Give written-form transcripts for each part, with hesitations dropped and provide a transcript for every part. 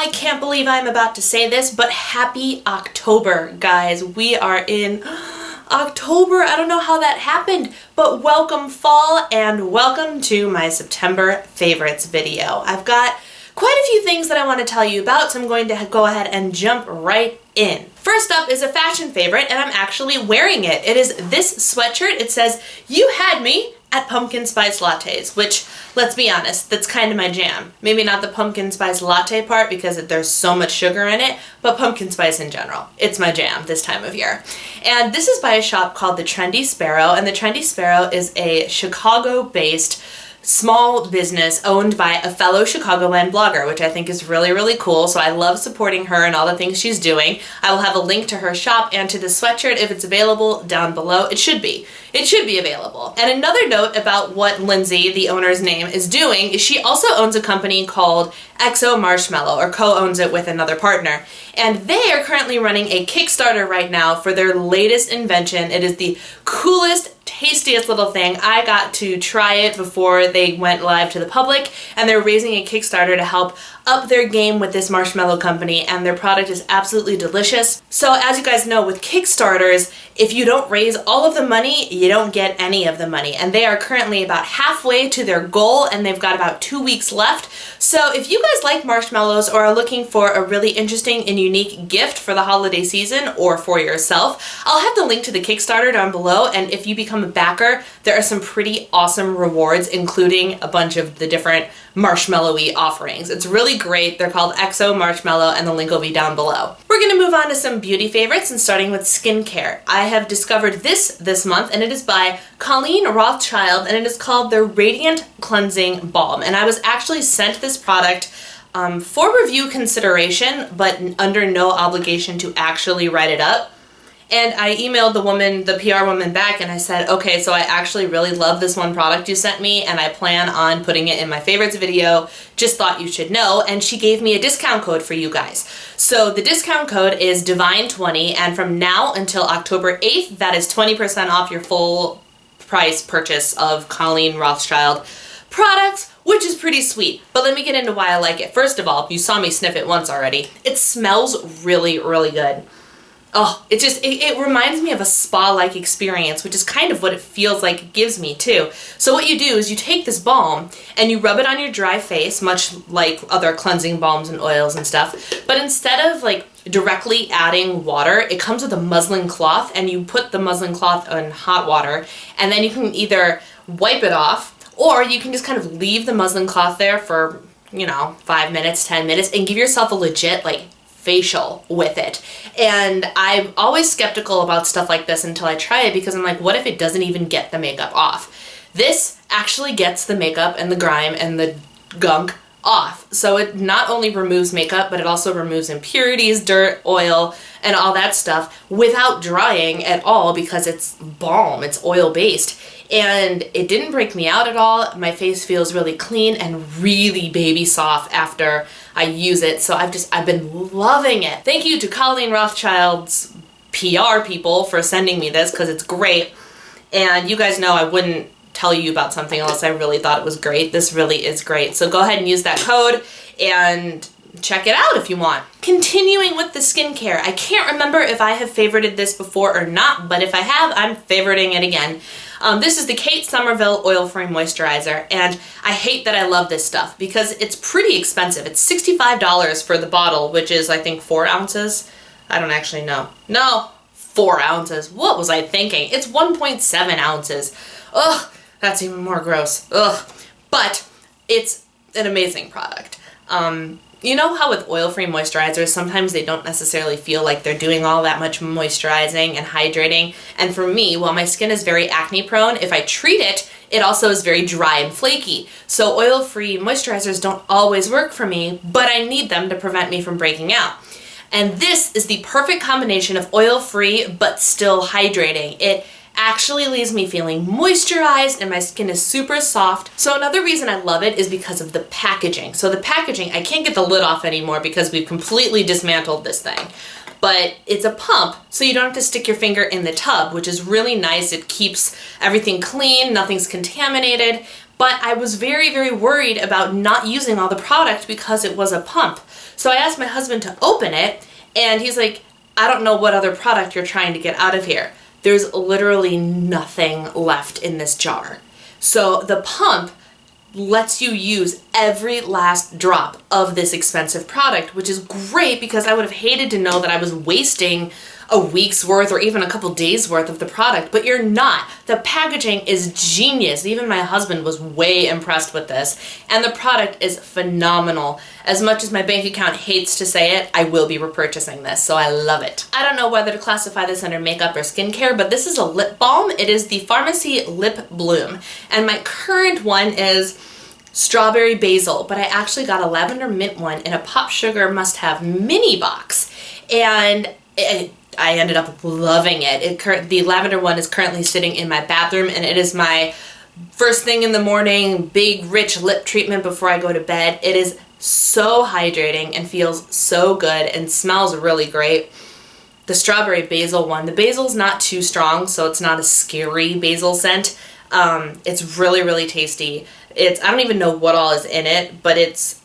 I can't believe I'm about to say this, but happy October, guys. We are in October. I don't know how that happened, but welcome fall and welcome to my September favorites video. I've got quite a few things that I want to tell you about, so I'm going to go ahead and jump right in. First up is a fashion favorite, and I'm actually wearing it. It is this sweatshirt. It says, "You had me at pumpkin spice lattes," which, let's be honest, that's kind of my jam. Maybe not the pumpkin spice latte part because there's so much sugar in it, but pumpkin spice in general. It's my jam this time of year. And this is by a shop called the Trendy Sparrow, and the Trendy Sparrow is a Chicago-based small business owned by a fellow Chicagoland blogger, which I think is really, really cool. So I love supporting her and all the things she's doing. I will have a link to her shop and to the sweatshirt if it's available down below. It should be. It should be available. And another note about what Lindsay, the owner's name, is doing is she also owns a company called XO Marshmallow, or co-owns it with another partner. And they are currently running a Kickstarter right now for their latest invention. It is the coolest, tastiest little thing. I got to try it before they went live to the public, and they're raising a Kickstarter to help up their game with this marshmallow company, and their product is absolutely delicious. So as you guys know, with Kickstarters, if you don't raise all of the money, you don't get any of the money. And they are currently about halfway to their goal, and they've got about 2 weeks left. So if you guys like marshmallows or are looking for a really interesting and unique gift for the holiday season or for yourself, I'll have the link to the Kickstarter down below, and if you become a backer, there are some pretty awesome rewards, including a bunch of the different marshmallowy offerings. It's really great. They're called XO Marshmallow, and the link will be down below. We're gonna move on to some beauty favorites, and starting with skincare. I have discovered this month, and it is by Colleen Rothschild, and it is called the Radiant Cleansing Balm. And I was actually sent this product for review consideration, but under no obligation to actually write it up. And I emailed the woman, the PR woman, back, and I said, okay, so I actually really love this one product you sent me, and I plan on putting it in my favorites video. Just thought you should know. And she gave me a discount code for you guys. So the discount code is Divine20, and from now until October 8th, that is 20% off your full price purchase of Colleen Rothschild products, which is pretty sweet. But let me get into why I like it. First of all, you saw me sniff it once already. It smells really, really good. Oh, it reminds me of a spa-like experience, which is kind of what it feels like it gives me too. So what you do is you take this balm and you rub it on your dry face, much like other cleansing balms and oils and stuff. But instead of like directly adding water, it comes with a muslin cloth, and you put the muslin cloth in hot water, and then you can either wipe it off, or you can just kind of leave the muslin cloth there for, 5 minutes, 10 minutes, and give yourself a legit facial with it. And I'm always skeptical about stuff like this until I try it, because I'm like, what if it doesn't even get the makeup off? This actually gets the makeup and the grime and the gunk off. So it not only removes makeup, but it also removes impurities, dirt, oil, and all that stuff without drying at all, because it's balm, it's oil based. And it didn't break me out at all. My face feels really clean and really baby soft after I use it. So I've been loving it. Thank you to Colleen Rothschild's PR people for sending me this, because it's great. And you guys know I wouldn't tell you about something unless I really thought it was great. This really is great. So go ahead and use that code and check it out if you want. Continuing with the skincare, I can't remember if I have favorited this before or not, but if I have, I'm favoriting it again. This is the Kate Somerville Oil-Free Moisturizer, and I hate that I love this stuff because it's pretty expensive. It's $65 for the bottle, which is, I think, 4 ounces. I don't actually know. No, 4 ounces. What was I thinking? It's 1.7 ounces. Ugh, that's even more gross. Ugh. But it's an amazing product. You know how with oil-free moisturizers, sometimes they don't necessarily feel like they're doing all that much moisturizing and hydrating? And for me, while my skin is very acne prone, if I treat it, it also is very dry and flaky. So oil-free moisturizers don't always work for me, but I need them to prevent me from breaking out. And this is the perfect combination of oil-free but still hydrating. It actually leaves me feeling moisturized, and my skin is super soft. So another reason I love it is because of the packaging. So the packaging, I can't get the lid off anymore because we've completely dismantled this thing. But it's a pump, so you don't have to stick your finger in the tub, which is really nice. It keeps everything clean, nothing's contaminated. but I was very, very worried about not using all the product because it was a pump. So I asked my husband to open it, and he's like, I don't know what other product you're trying to get out of here. There's literally nothing left in this jar. So the pump lets you use every last drop of this expensive product, which is great because I would have hated to know that I was wasting a week's worth or even a couple days worth of the product, but you're not. The packaging is genius. Even my husband was way impressed with this, and the product is phenomenal. As much as my bank account hates to say it, I will be repurchasing this, so I love it. I don't know whether to classify this under makeup or skincare, but this is a lip balm. It is the Pharmacy Lip Bloom, and my current one is strawberry basil, but I actually got a lavender mint one in a Pop Sugar Must Have mini box, and I ended up loving it. The lavender one is currently sitting in my bathroom, and it is my first thing in the morning, big rich lip treatment before I go to bed. It is so hydrating and feels so good and smells really great. The strawberry basil one, the basil's not too strong, so it's not a scary basil scent. It's really, really tasty. I don't even know what all is in it, but it's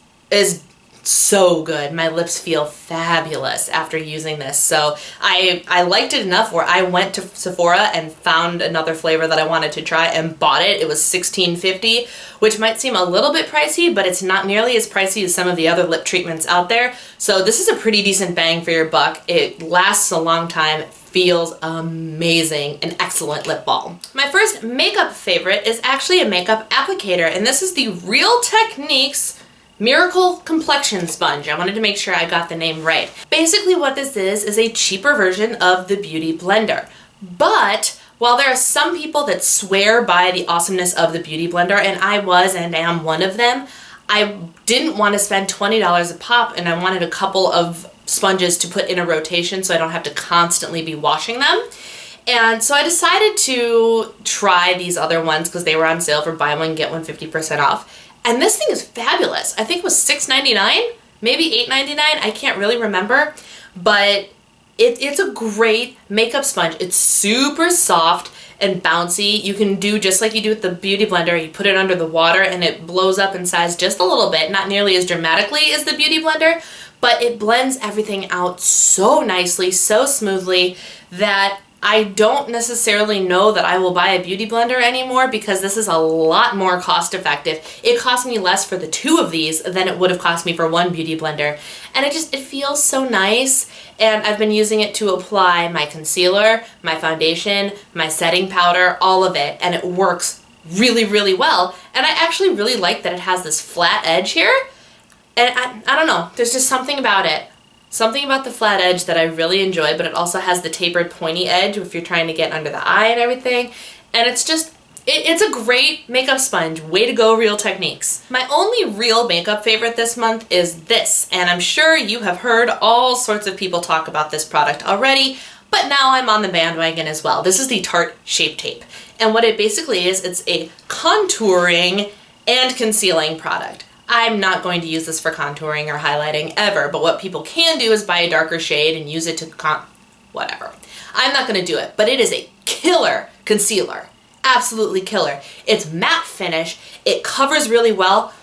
so good. My lips feel fabulous after using this. So I liked it enough where I went to Sephora and found another flavor that I wanted to try and bought it. It was $16.50, which might seem a little bit pricey, but it's not nearly as pricey as some of the other lip treatments out there. So this is a pretty decent bang for your buck. It lasts a long time, feels amazing, an excellent lip balm. My first makeup favorite is actually a makeup applicator, and this is the Real Techniques Miracle Complexion Sponge. I wanted to make sure I got the name right. Basically what this is a cheaper version of the Beauty Blender. But while there are some people that swear by the awesomeness of the Beauty Blender, and I was and am one of them, I didn't want to spend $20 a pop, and I wanted a couple of sponges to put in a rotation so I don't have to constantly be washing them. And so I decided to try these other ones because they were on sale for buy one, get one 50% off. And this thing is fabulous. I think it was $6.99, maybe $8.99, I can't really remember, but it's a great makeup sponge. It's super soft and bouncy. You can do just like you do with the Beauty Blender. You put it under the water and it blows up in size just a little bit, not nearly as dramatically as the Beauty Blender, but it blends everything out so nicely, so smoothly that I don't necessarily know that I will buy a Beauty Blender anymore because this is a lot more cost effective. It cost me less for the two of these than it would have cost me for one Beauty Blender. And it feels so nice. And I've been using it to apply my concealer, my foundation, my setting powder, all of it. And it works really, really well. And I actually really like that it has this flat edge here. And I don't know, there's just something about it. Something about the flat edge that I really enjoy, but it also has the tapered pointy edge if you're trying to get under the eye and everything. And it's just, it's a great makeup sponge. Way to go, Real Techniques. My only real makeup favorite this month is this, and I'm sure you have heard all sorts of people talk about this product already, but now I'm on the bandwagon as well. This is the Tart Shape Tape. And what it basically is, it's a contouring and concealing product. I'm not going to use this for contouring or highlighting ever, but what people can do is buy a darker shade and use it to whatever. I'm not going to do it, but it is a killer concealer. Absolutely killer. It's matte finish. It covers really well.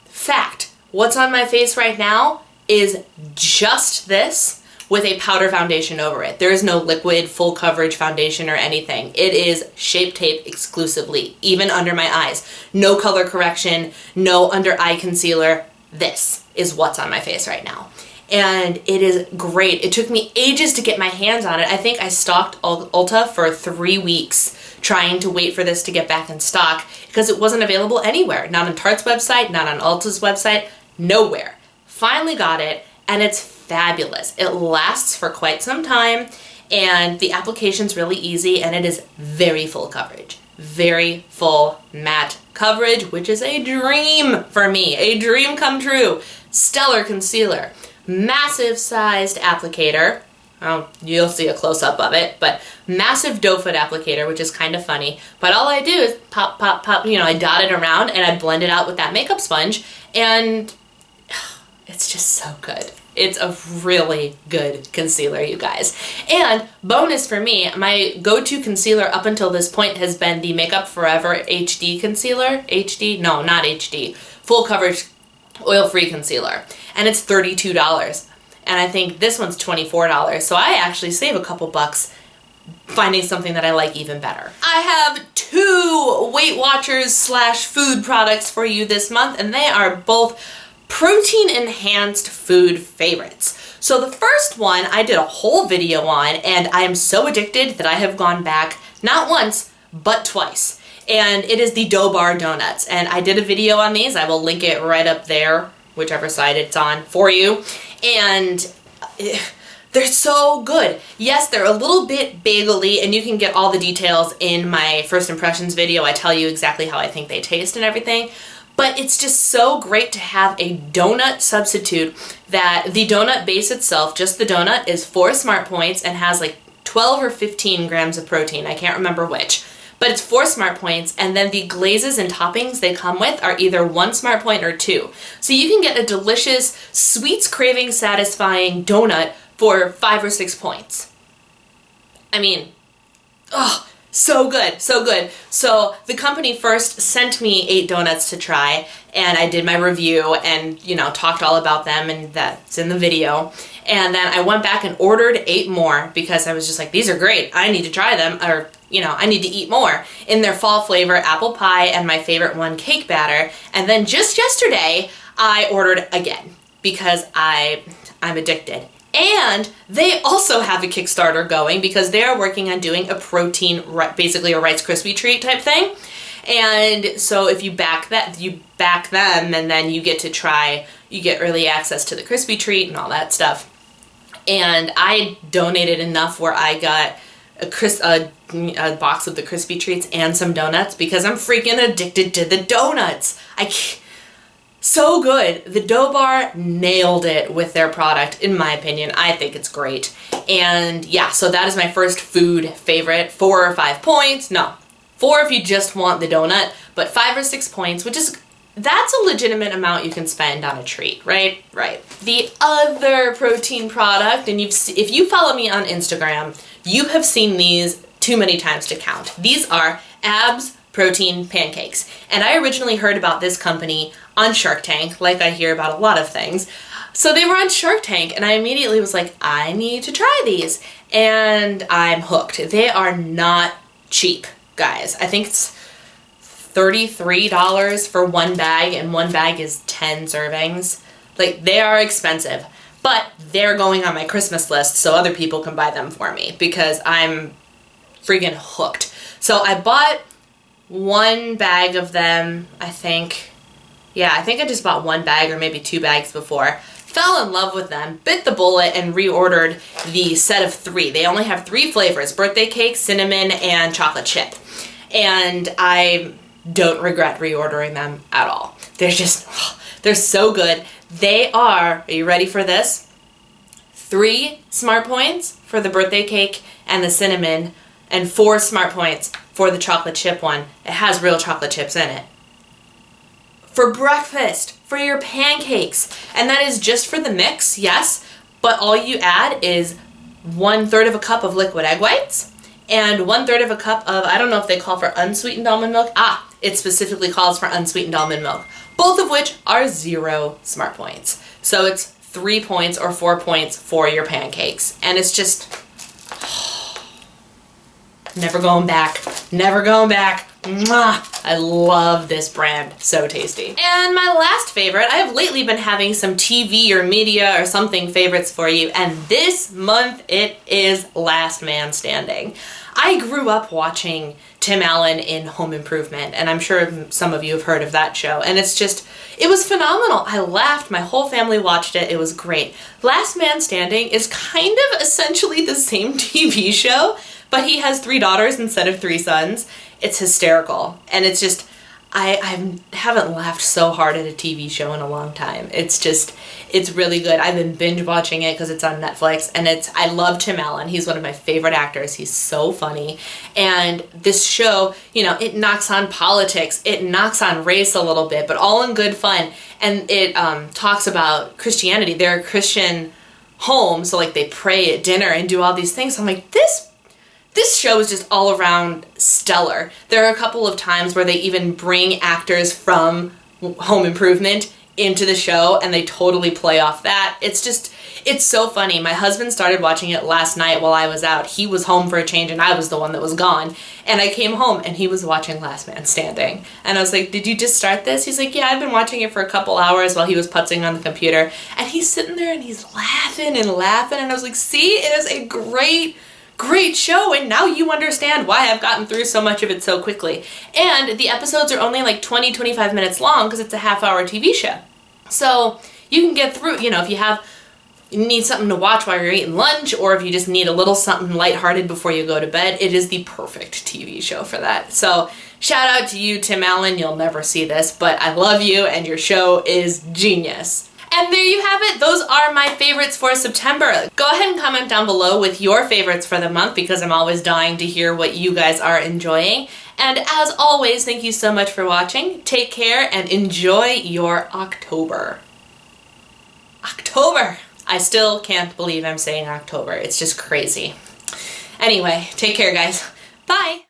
Fact, what's on my face right now is just this with a powder foundation over it. There is no liquid full coverage foundation or anything. It is Shape Tape exclusively, even under my eyes. No color correction, no under eye concealer. This is what's on my face right now. And it is great. It took me ages to get my hands on it. I think I stalked Ulta for 3 weeks trying to wait for this to get back in stock because it wasn't available anywhere. Not on Tart's website, not on Ulta's website, nowhere. Finally got it, and it's fabulous. It lasts for quite some time, and the application's really easy, and it is very full coverage. Very full matte coverage, which is a dream for me. A dream come true. Stellar concealer. Massive sized applicator. Oh, you'll see a close-up of it, but massive doe foot applicator, which is kind of funny. But all I do is pop, pop, pop, I dot it around and I blend it out with that makeup sponge, and it's just so good. It's a really good concealer, you guys. And bonus for me, my go-to concealer up until this point has been the Makeup Forever HD concealer. HD? No, not HD. Full coverage oil-free concealer. And it's $32. And I think this one's $24. So I actually save a couple bucks finding something that I like even better. I have 2 Weight Watchers / food products for you this month, and they are both protein enhanced food favorites. So the first one I did a whole video on, and I am so addicted that I have gone back not once but twice. And it is the Doughbar Donuts, and I did a video on these. I will link it right up there, whichever side it's on for you. And they're so good. Yes, they're a little bit bagel-y, and you can get all the details in my first impressions video. I tell you exactly how I think they taste and everything. But it's just so great to have a donut substitute that the donut base itself, just the donut, is 4 smart points and has like 12 or 15 grams of protein. I can't remember which. But it's 4 smart points, and then the glazes and toppings they come with are either 1 smart point or 2. So you can get a delicious, sweets craving satisfying donut for 5 or 6 points. I mean, oh, so good, so good. So the company first sent me 8 donuts to try, and I did my review and, you know, talked all about them, and that's in the video. And then I went back and ordered 8 more because I was just like, these are great. I need to try them, or, you know, I need to eat more. In their fall flavor, apple pie, and my favorite one, cake batter. And then just yesterday, I ordered again because I'm addicted. And they also have a Kickstarter going because they are working on doing a protein, basically a Rice Krispie treat type thing. And so if you back that, you back them, and then you get to try, you get early access to the Krispie treat and all that stuff. And I donated enough where I got a box of the Krispie treats and some donuts because I'm freaking addicted to the donuts. So good. The Doughbar nailed it with their product, in my opinion. I think it's great. And yeah, so that is my first food favorite. 4 or 5 points. No, 4 if you just want the donut, but 5 or 6 points, which is, that's a legitimate amount you can spend on a treat, right? Right. The other protein product, and if you follow me on Instagram, you have seen these too many times to count. These are Abs Protein Pancakes. And I originally heard about this company on Shark Tank, like I hear about a lot of things. So they were on Shark Tank, and I immediately was like, I need to try these. And I'm hooked. They are not cheap, guys. I think it's $33 for 1 bag, and 1 bag is 10 servings. Like, they are expensive. But they're going on my Christmas list so other people can buy them for me because I'm freaking hooked. So I bought 1 bag of them, I think. Yeah, I think I just bought 1 bag or maybe 2 bags before. Fell in love with them, bit the bullet, and reordered the set of 3. They only have 3 flavors: birthday cake, cinnamon, and chocolate chip. And I don't regret reordering them at all. They're just, they're so good. They are you ready for this? 3 smart points for the birthday cake and the cinnamon, and 4 smart points for the chocolate chip one. It has real chocolate chips in it. For breakfast, for your pancakes. And that is just for the mix, yes, but all you add is 1/3 of a cup of liquid egg whites and 1/3 of a cup of, I don't know if they call for unsweetened almond milk. It specifically calls for unsweetened almond milk, both of which are 0 smart points. So it's 3 points or 4 points for your pancakes. And it's just, never going back, never going back. Mwah! I love this brand. So tasty. And my last favorite, I have lately been having some TV or media or something favorites for you, and this month it is Last Man Standing. I grew up watching Tim Allen in Home Improvement, and I'm sure some of you have heard of that show, and it's just, it was phenomenal. I laughed, my whole family watched it, it was great. Last Man Standing is kind of essentially the same TV show, but he has 3 daughters instead of 3 sons. It's hysterical, and it's just, I haven't laughed so hard at a TV show in a long time. It's really good. I've been binge watching it because it's on Netflix, and I love Tim Allen. He's one of my favorite actors. He's so funny. And this show, it knocks on politics, it knocks on race a little bit, but all in good fun. And it talks about Christianity. They're a Christian home, so like they pray at dinner and do all these things. So I'm like, this show is just all around stellar. There are a couple of times where they even bring actors from Home Improvement into the show, and they totally play off that. It's so funny. My husband started watching it last night while I was out. He was home for a change, and I was the one that was gone. And I came home, and he was watching Last Man Standing. And I was like, did you just start this? He's like, yeah, I've been watching it for a couple hours while he was putzing on the computer. And he's sitting there, and he's laughing and laughing. And I was like, see, it is a great show, and now you understand why I've gotten through so much of it so quickly. And the episodes are only like 20-25 minutes long because it's a half-hour TV show. So you can get through, if you need something to watch while you're eating lunch, or if you just need a little something lighthearted before you go to bed, it is the perfect TV show for that. So shout out to you, Tim Allen. You'll never see this, but I love you, and your show is genius. And there you have it. Those are my favorites for September. Go ahead and comment down below with your favorites for the month, because I'm always dying to hear what you guys are enjoying. And as always, thank you so much for watching. Take care and enjoy your October. October! I still can't believe I'm saying October. It's just crazy. Anyway, take care, guys. Bye!